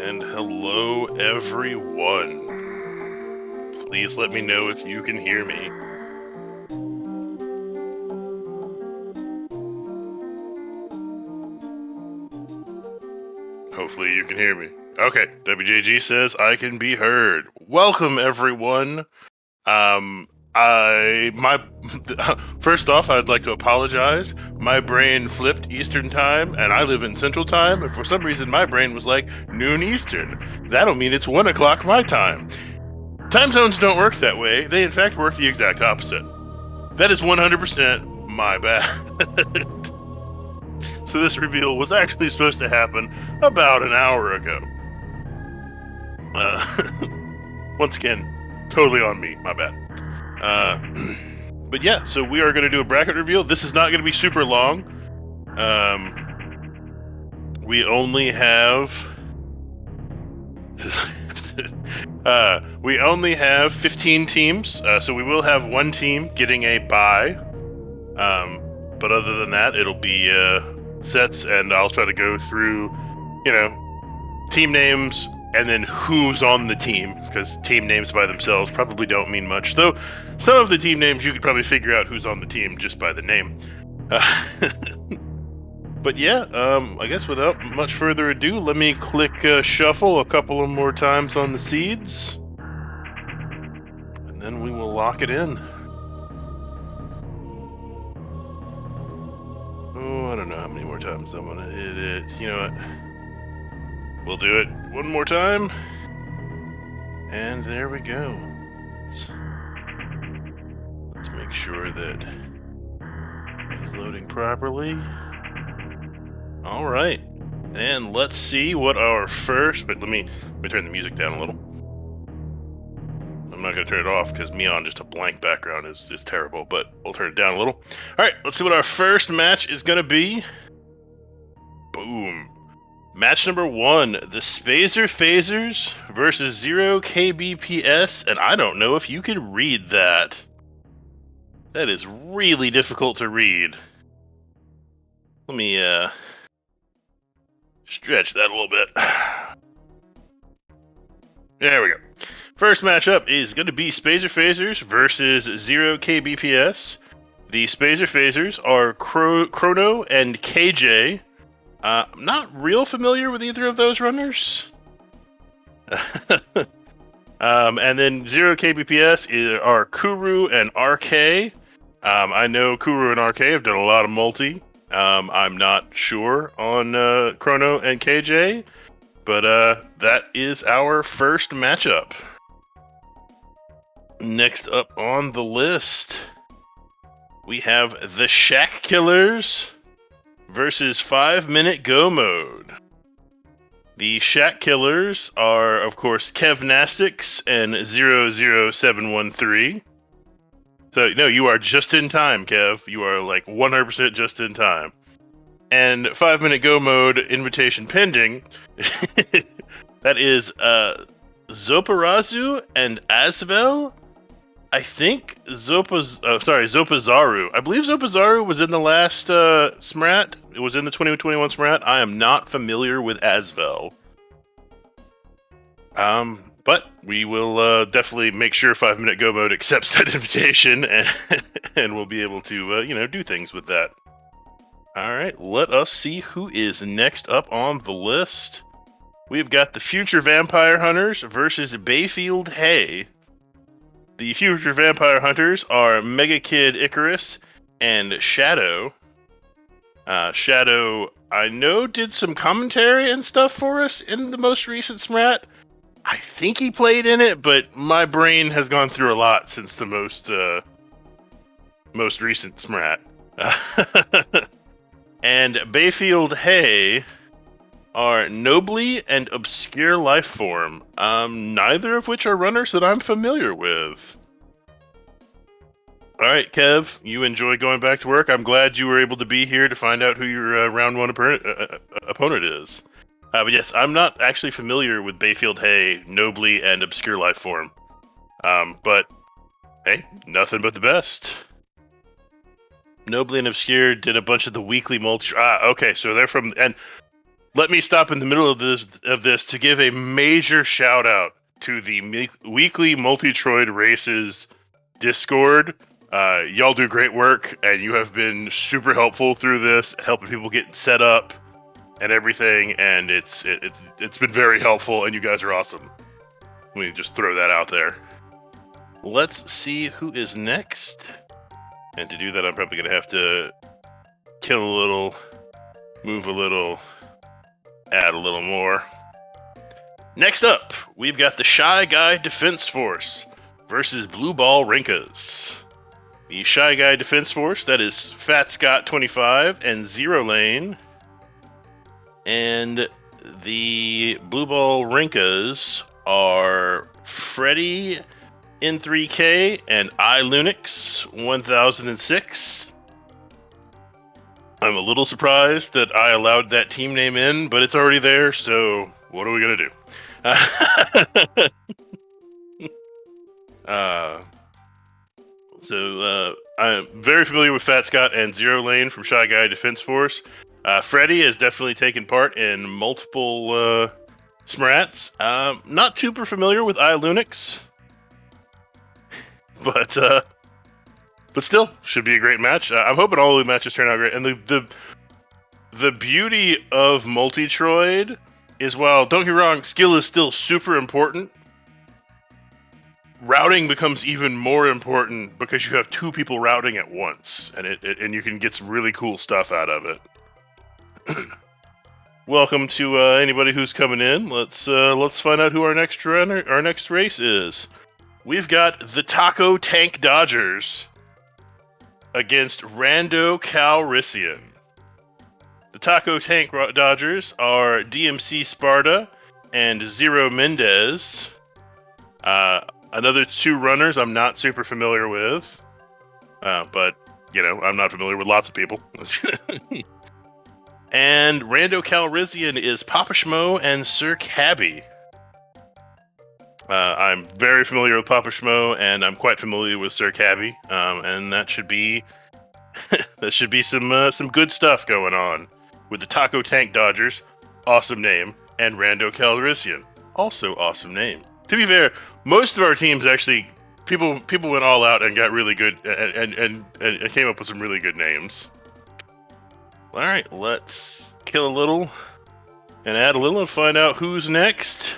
And hello, everyone. Please let me know if you can hear me. Hopefully you can hear me. Okay, WJG says I can be heard. Welcome, everyone. First off, I'd like to apologize. My brain flipped Eastern time, and I live in Central time, and for some reason my brain was like noon Eastern. That'll mean it's 1 o'clock my time. Time zones don't work that way. They in fact work the exact opposite. That is 100% my bad. So this reveal was actually supposed to happen about an hour ago. Once again, totally on me, my bad. But yeah, so we are going to do a bracket reveal. This is not going to be super long. We only have... we only have 15 teams, so we will have one team getting a bye. But other than that, it'll be sets, and I'll try to go through, team names and then who's on the team, because team names by themselves probably don't mean much. Though some of the team names you could probably figure out who's on the team just by the name. But yeah, I guess without much further ado, let me click shuffle a couple of more times on the seeds, and then we will lock it in. Oh, I don't know how many more times I'm gonna hit it. You know what? We'll do it one more time. And there we go. Let's make sure that it's loading properly. All right. And let's see what our first... But let me turn the music down a little. I'm not going to turn it off because me on just a blank background is terrible, but we'll turn it down a little. All right, let's see what our first match is going to be. Boom. Match number 1, the Spazer Phasers versus 0 kbps, and I don't know if you can read that. That is really difficult to read. Let me stretch that a little bit. There we go. First matchup is going to be Spazer Phasers versus 0 kbps. The Spazer Phasers are Chrono and KJ. I'm not real familiar with either of those runners. And then 0 kbps are Kuru and RK. I know Kuru and RK have done a lot of multi. I'm not sure on Chrono and KJ, but that is our first matchup. Next up on the list, we have the Shack Killers versus 5-Minute Go Mode. The Shack Killers are, of course, Kevnastics and 00713. So, no, you are just in time, Kev. You are like 100% just in time. And 5-Minute Go Mode invitation pending. That is Zoparazu and Asvel. I think Zopazaru. I believe Zopazaru was in the last Smrat. It was in the 2021 Smrat. I am not familiar with Asvel. But we will definitely make sure 5-Minute Go Mode accepts that invitation, and we'll be able to, do things with that. Alright, let us see who is next up on the list. We've got the Future Vampire Hunters versus Bayfield Hay. The Future Vampire Hunters are Mega Kid Icarus and Shadow. Shadow, I know, did some commentary and stuff for us in the most recent Smrat. I think he played in it, but my brain has gone through a lot since the most recent Smrat. And Bayfield Hay are Nobly and Obscure Lifeform, neither of which are runners that I'm familiar with. Alright, Kev, you enjoy going back to work. I'm glad you were able to be here to find out who your round 1 opponent is. But yes, I'm not actually familiar with Bayfield Hay, Nobly, and Obscure Lifeform. But, hey, nothing but the best. Nobly and Obscure did a bunch of the weekly multi... okay, so they're from... And let me stop in the middle of this to give a major shout out to the weekly Multitroid Races Discord. Y'all do great work, and you have been super helpful through this, helping people get set up and everything. And it's been very helpful, and you guys are awesome. Let me just throw that out there. Let's see who is next. And to do that, I'm probably gonna have to kill a little, move a little, add a little more. Next up, we've got the Shy Guy Defense Force versus Blue Ball Rinkas. The Shy Guy Defense Force, that is Fat Scott 25 and Zero Lane. And the Blue Ball Rinkas are Freddy N3K and iLunix 1006. I'm a little surprised that I allowed that team name in, but it's already there, so what are we gonna do? I'm very familiar with Fat Scott and Zero Lane from Shy Guy Defense Force. Freddy has definitely taken part in multiple Smrats. Not super familiar with iLunix, but still should be a great match. I'm hoping all the matches turn out great. And the beauty of Multitroid is, while don't get me wrong, skill is still super important, routing becomes even more important because you have two people routing at once, and and you can get some really cool stuff out of it. Welcome to anybody who's coming in. Let's find out who our next race is. We've got the Taco Tank Dodgers against Rando Calrissian. The Taco Tank Dodgers are DMC Sparta and Zero Mendez. Another two runners I'm not super familiar with, but I'm not familiar with lots of people. And Rando Calrissian is Papa Schmo and Sir Cabby. I'm very familiar with Papa Schmo, and I'm quite familiar with Sir Cabby, and that should be some good stuff going on with the Taco Tank Dodgers. Awesome name. And Rando Calrissian, also awesome name. To be fair, most of our teams actually, people went all out and got really good and came up with some really good names. All right, let's kill a little and add a little and find out who's next.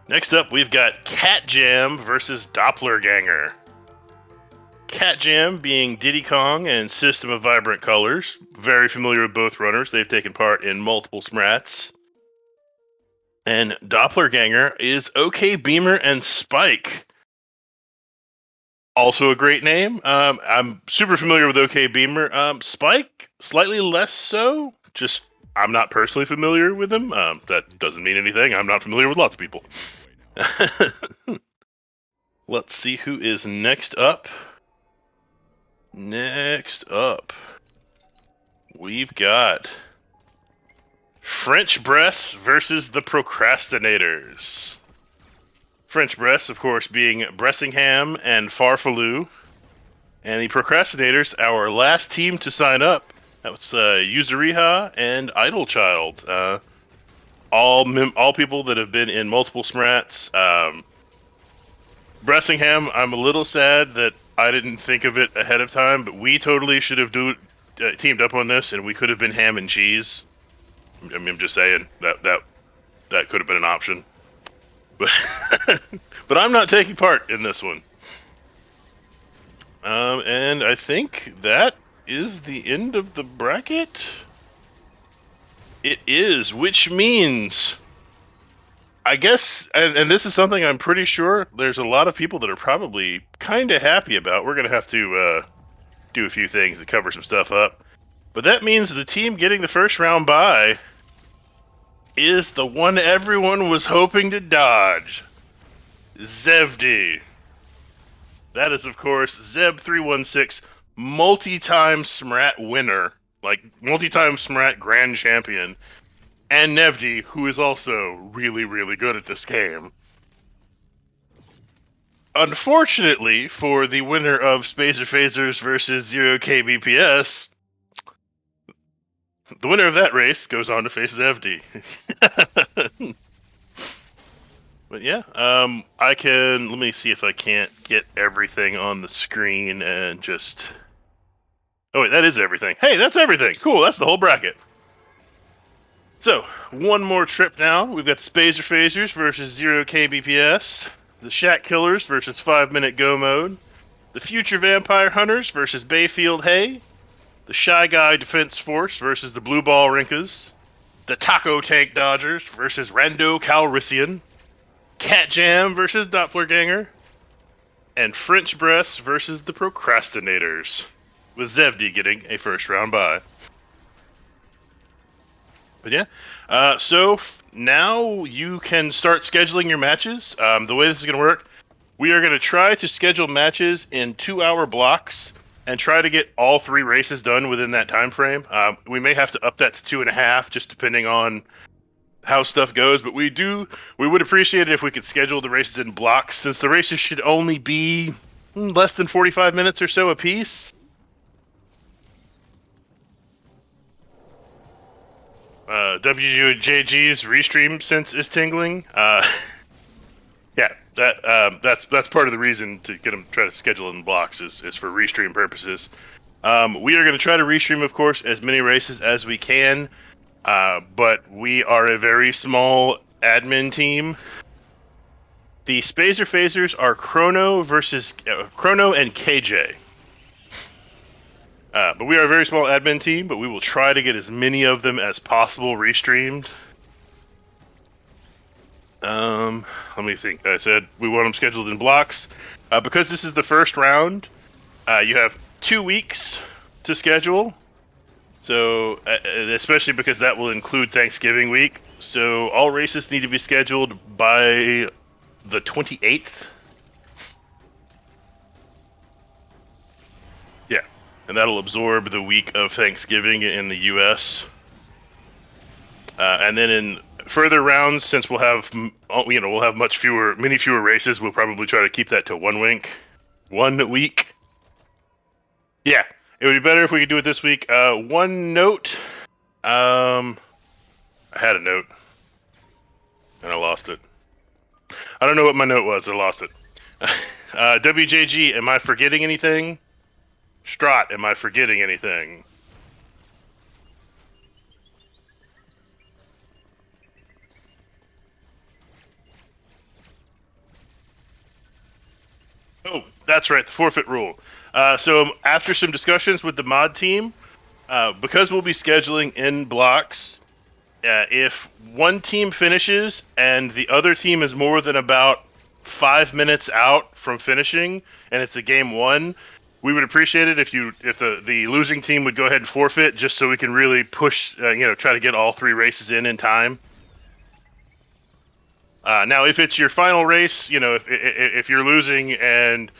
Next up, we've got Cat Jam versus Dopplerganger. Cat Jam being Diddy Kong and System of Vibrant Colors. Very familiar with both runners. They've taken part in multiple Smrats. And Dopplerganger is OK Beamer and Spike. Also a great name. I'm super familiar with OK Beamer. Spike, slightly less so. Just, I'm not personally familiar with him. That doesn't mean anything. I'm not familiar with lots of people. Let's see who is next up. Next up, we've got French Breasts versus the Procrastinators. French Breasts, of course, being Bressingham and Farfaloo. And the Procrastinators, our last team to sign up, that was Yuzuriha and Idlechild. All people that have been in multiple Smrats. Bressingham, I'm a little sad that I didn't think of it ahead of time, but we totally should have teamed up on this, and we could have been ham and cheese. I mean, I'm just saying that could have been an option, but but I'm not taking part in this one. And I think that is the end of the bracket. It is, which means, I guess, and this is something I'm pretty sure there's a lot of people that are probably kind of happy about. We're going to have to do a few things to cover some stuff up. But that means the team getting the first round bye is the one everyone was hoping to dodge. Zevdi. That is, of course, Zeb316, multi-time Smrat winner, like multi-time Smrat grand champion, and Nevdi, who is also really, really good at this game. Unfortunately, for the winner of Spacer Phasers versus 0 KBPS, the winner of that race goes on to face Zevdi. But yeah, I can. Let me see if I can't get everything on the screen and just. Oh wait, that is everything. Hey, that's everything. Cool. That's the whole bracket. So one more trip now. We've got the Spazer Phasers versus 0 kbps, the Shack Killers versus 5-minute go mode, the Future Vampire Hunters versus Bayfield Hay, the Shy Guy Defense Force versus the Blue Ball Rinkas, the Taco Tank Dodgers versus Rando Calrissian, Cat Jam versus Dopplerganger, and French Breasts versus the Procrastinators, with Zevdi getting a first round bye. But yeah, so now you can start scheduling your matches. The way this is going to work, we are going to try to schedule matches in 2-hour blocks and try to get all 3 races done within that time frame. We may have to up that to 2.5, just depending on how stuff goes, but we would appreciate it if we could schedule the races in blocks, since the races should only be less than 45 minutes or so a piece. WJG's restream sense is tingling. Yeah, that's part of the reason to get them try to schedule in blocks is for restream purposes. We are going to try to restream, of course, as many races as we can. But we are a very small admin team. The Spazer Phasers are Chrono and KJ. But we are a very small admin team, but we will try to get as many of them as possible restreamed. Let me think. I said we want them scheduled in blocks. Because this is the first round, you have 2 weeks to schedule. So, especially because that will include Thanksgiving week. So, all races need to be scheduled by the 28th. Yeah, and that'll absorb the week of Thanksgiving in the U.S. And then in further rounds, since we'll have many fewer races, we'll probably try to keep that to 1 week. Yeah. It would be better if we could do it this week. One note. I had a note. And I lost it. I don't know what my note was. I lost it. WJG, am I forgetting anything? Strat, am I forgetting anything? Oh, that's right. The forfeit rule. So after some discussions with the mod team, because we'll be scheduling in blocks, if one team finishes and the other team is more than about 5 minutes out from finishing, and it's a game 1, we would appreciate it if the losing team would go ahead and forfeit, just so we can really push, try to get all 3 races in time. Now, if it's your final race, if you're losing and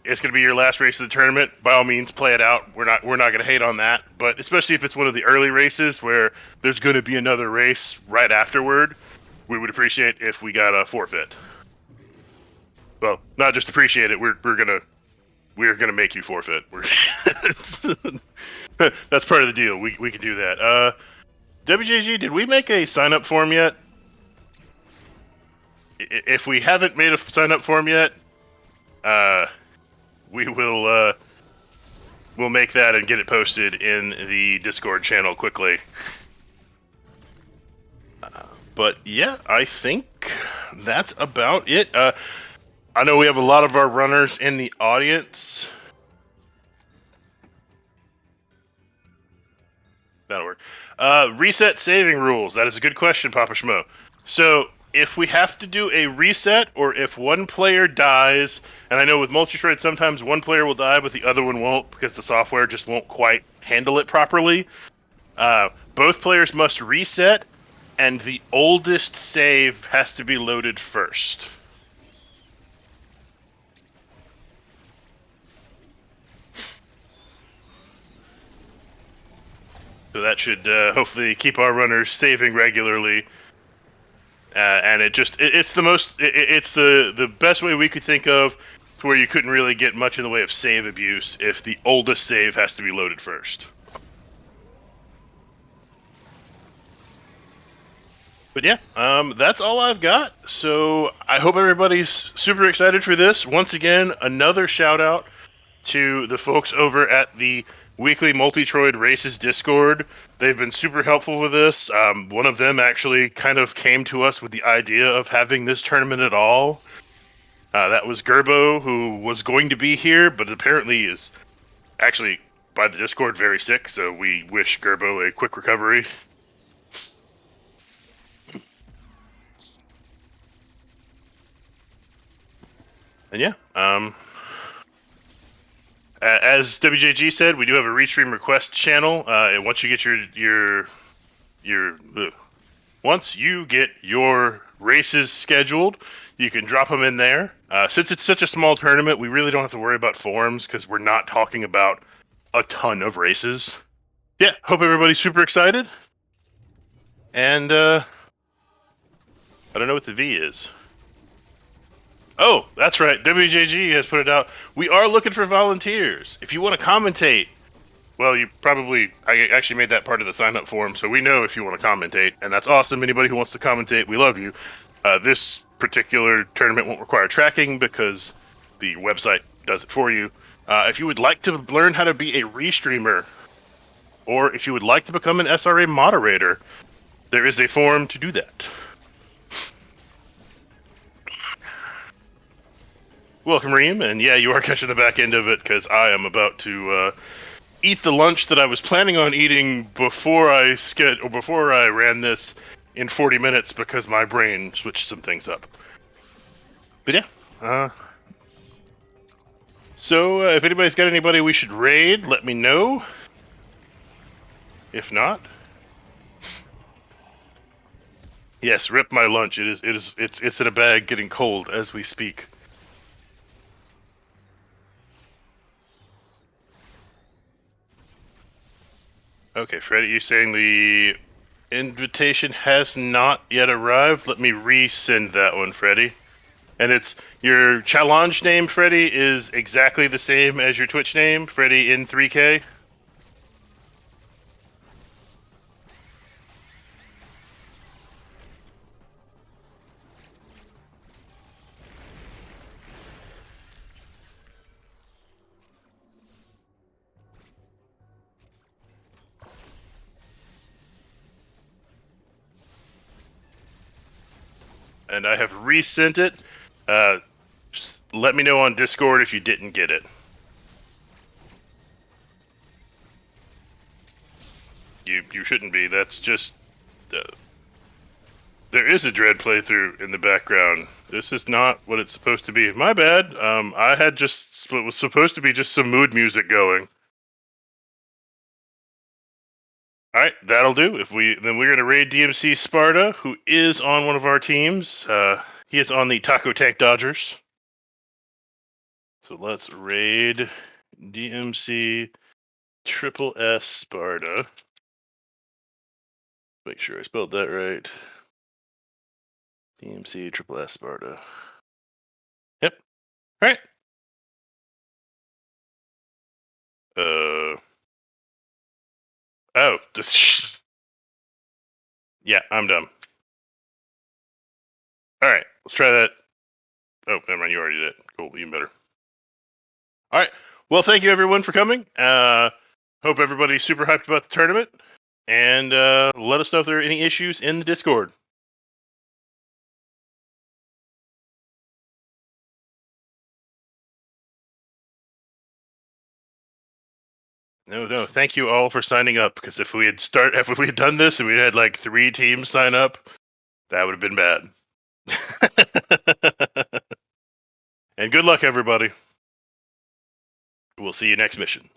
it's going to be your last race of the tournament, by all means, play it out. We're not going to hate on that. But especially if it's one of the early races where there's going to be another race right afterward, we would appreciate if we got a forfeit. Well, not just appreciate it. We're gonna make you forfeit. That's part of the deal. We can do that. WJG, did we make a sign up form yet? If we haven't made a sign up form yet, we will we'll make that and get it posted in the Discord channel quickly. But yeah, I think that's about it. I know we have a lot of our runners in the audience. That'll work. Reset saving rules. That is a good question, Papa Schmo. So, if we have to do a reset, or if one player dies, and I know with Multitroid sometimes one player will die, but the other one won't because the software just won't quite handle it properly. Both players must reset, and the oldest save has to be loaded first. So that should hopefully keep our runners saving regularly. And it's the best way we could think of to where you couldn't really get much in the way of save abuse if the oldest save has to be loaded first. But yeah, that's all I've got. So I hope everybody's super excited for this. Once again, another shout out to the folks over at the weekly Multitroid Races Discord. They've been super helpful with this. One of them actually kind of came to us with the idea of having this tournament at all. That was Gerbo, who was going to be here, but apparently is actually by the Discord very sick. So we wish Gerbo a quick recovery. And yeah, as WJG said, we do have a restream request channel. And once you get once you get your races scheduled, you can drop them in there. Since it's such a small tournament, we really don't have to worry about forms because we're not talking about a ton of races. Yeah, hope everybody's super excited. And I don't know what the V is. Oh, that's right. WJG has put it out. We are looking for volunteers. If you want to commentate, well, I actually made that part of the sign up form, so we know if you want to commentate, and that's awesome. Anybody who wants to commentate, we love you. This particular tournament won't require tracking because the website does it for you. If you would like to learn how to be a restreamer, or if you would like to become an SRA moderator, there is a form to do that. Welcome, Reem, and yeah, you are catching the back end of it because I am about to eat the lunch that I was planning on eating before I ran this in 40 minutes because my brain switched some things up. But yeah, so if anybody's got anybody we should raid, let me know. If not, yes, rip my lunch. It's in a bag, getting cold as we speak. Okay, Freddy, you saying the invitation has not yet arrived? Let me resend that one, Freddy. And it's your challenge name, Freddy, is exactly the same as your Twitch name, Freddy in 3K. And I have resent it. Just let me know on Discord if you didn't get it. You shouldn't be. That's just there is a Dread playthrough in the background. This is not what it's supposed to be. My bad. I had just what was supposed to be just some mood music going. All right, that'll do. Then we're gonna raid DMC Sparta, who is on one of our teams. He is on the Taco Tank Dodgers. So let's raid DMC Triple S Sparta. Make sure I spelled that right. DMC Triple S Sparta. Yep. All right. Oh, just yeah, I'm dumb. All right, let's try that. Oh, never mind. You already did it. Cool, even better. All right. Well, thank you everyone for coming. Hope everybody's super hyped about the tournament, and let us know if there are any issues in the Discord. No, thank you all for signing up. Because if we had done this and we had like 3 teams sign up, that would have been bad. And good luck, everybody. We'll see you next mission.